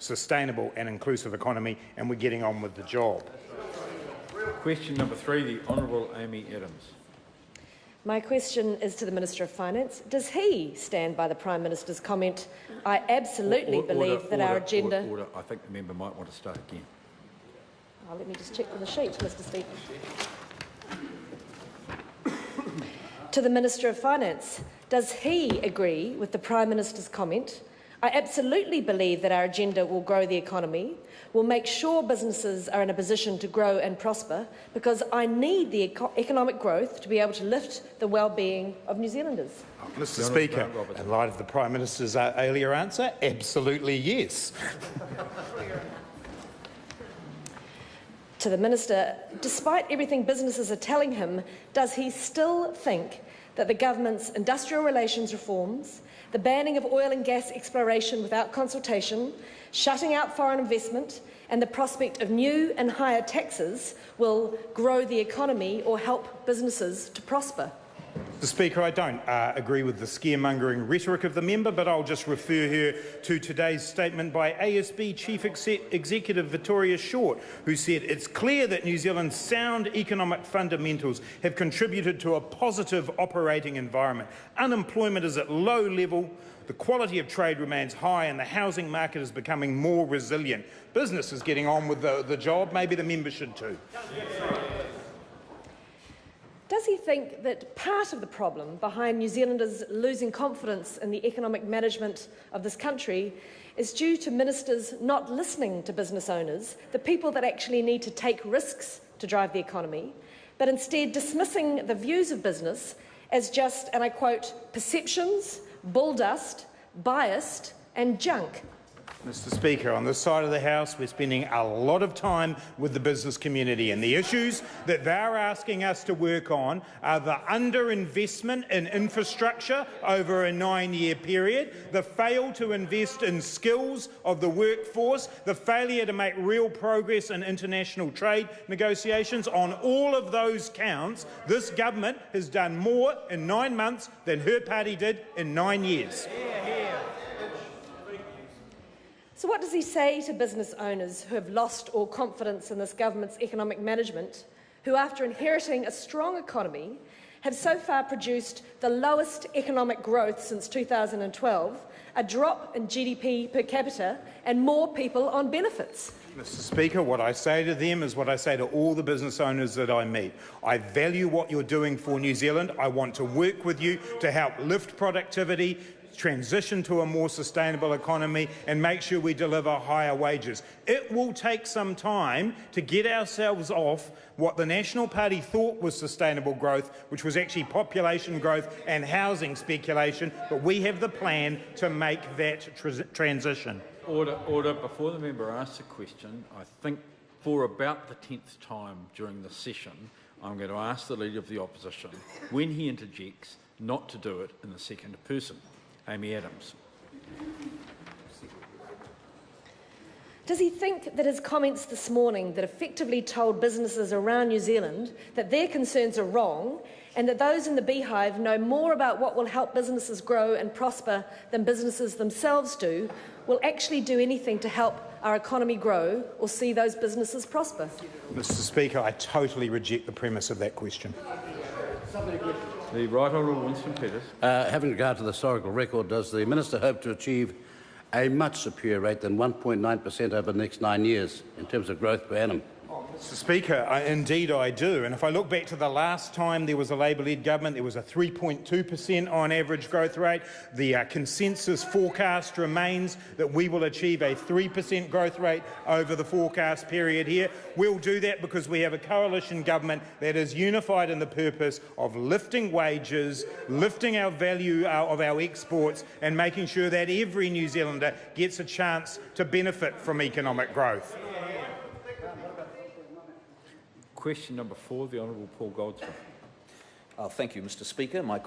sustainable and inclusive economy, and we're getting on with the job. Question number 3, the Honourable Amy Adams. My question is to the Minister of Finance. Does he stand by the Prime Minister's comment, "I absolutely believe that our agenda..." Order. I think the member might want to start again. Oh, let me just check on the sheet, Mr Speaker. To the Minister of Finance, does he agree with the Prime Minister's comment, "I absolutely believe that our agenda will grow the economy, will make sure businesses are in a position to grow and prosper, because I need the economic growth to be able to lift the well-being of New Zealanders"? Mr Speaker, in light of the Prime Minister's earlier answer, absolutely yes. To the Minister, despite everything businesses are telling him, does he still think that the government's industrial relations reforms, the banning of oil and gas exploration without consultation, shutting out foreign investment and the prospect of new and higher taxes will grow the economy or help businesses to prosper? Mr Speaker, I don't agree with the scaremongering rhetoric of the member, but I'll just refer her to today's statement by ASB Chief Executive Victoria Short, who said it's clear that New Zealand's sound economic fundamentals have contributed to a positive operating environment. Unemployment is at low level, the quality of trade remains high and the housing market is becoming more resilient. Business is getting on with the job. Maybe the member should too. Does he think that part of the problem behind New Zealanders losing confidence in the economic management of this country is due to ministers not listening to business owners, the people that actually need to take risks to drive the economy, but instead dismissing the views of business as just, and I quote, perceptions, bulldust, biased and junk? Mr Speaker, on this side of the House, we're spending a lot of time with the business community, and the issues that they're asking us to work on are the underinvestment in infrastructure over a 9-year period, the fail to invest in skills of the workforce, the failure to make real progress in international trade negotiations. On all of those counts, this government has done more in 9 months than her party did in 9 years. So what does he say to business owners who have lost all confidence in this government's economic management, who, after inheriting a strong economy, have so far produced the lowest economic growth since 2012, a drop in GDP per capita and more people on benefits? Mr Speaker, what I say to them is what I say to all the business owners that I meet. I value what you're doing for New Zealand. I want to work with you to help lift productivity, transition to a more sustainable economy and make sure we deliver higher wages. It will take some time to get ourselves off what the National Party thought was sustainable growth, which was actually population growth and housing speculation, but we have the plan to make that transition. Order. Before the member asks a question, I think for about the 10th time during the session, I'm going to ask the Leader of the Opposition, when he interjects, not to do it in the second person. Amy Adams. Does he think that his comments this morning that effectively told businesses around New Zealand that their concerns are wrong and that those in the beehive know more about what will help businesses grow and prosper than businesses themselves do, will actually do anything to help our economy grow or see those businesses prosper? Mr Speaker, I totally reject the premise of that question. The Right Honourable Winston Peters. Having regard to the historical record, does the Minister hope to achieve a much superior rate than 1.9% over the next 9 years in terms of growth per annum? Mr Speaker, indeed I do. And if I look back to the last time there was a Labor-led government, there was a 3.2% on average growth rate. The consensus forecast remains that we will achieve a 3% growth rate over the forecast period here. We'll do that because we have a coalition government that is unified in the purpose of lifting wages, lifting our value of our exports and making sure that every New Zealander gets a chance to benefit from economic growth. Question number 4, the Honourable Paul Goldsmith. Thank you, Mr Speaker. My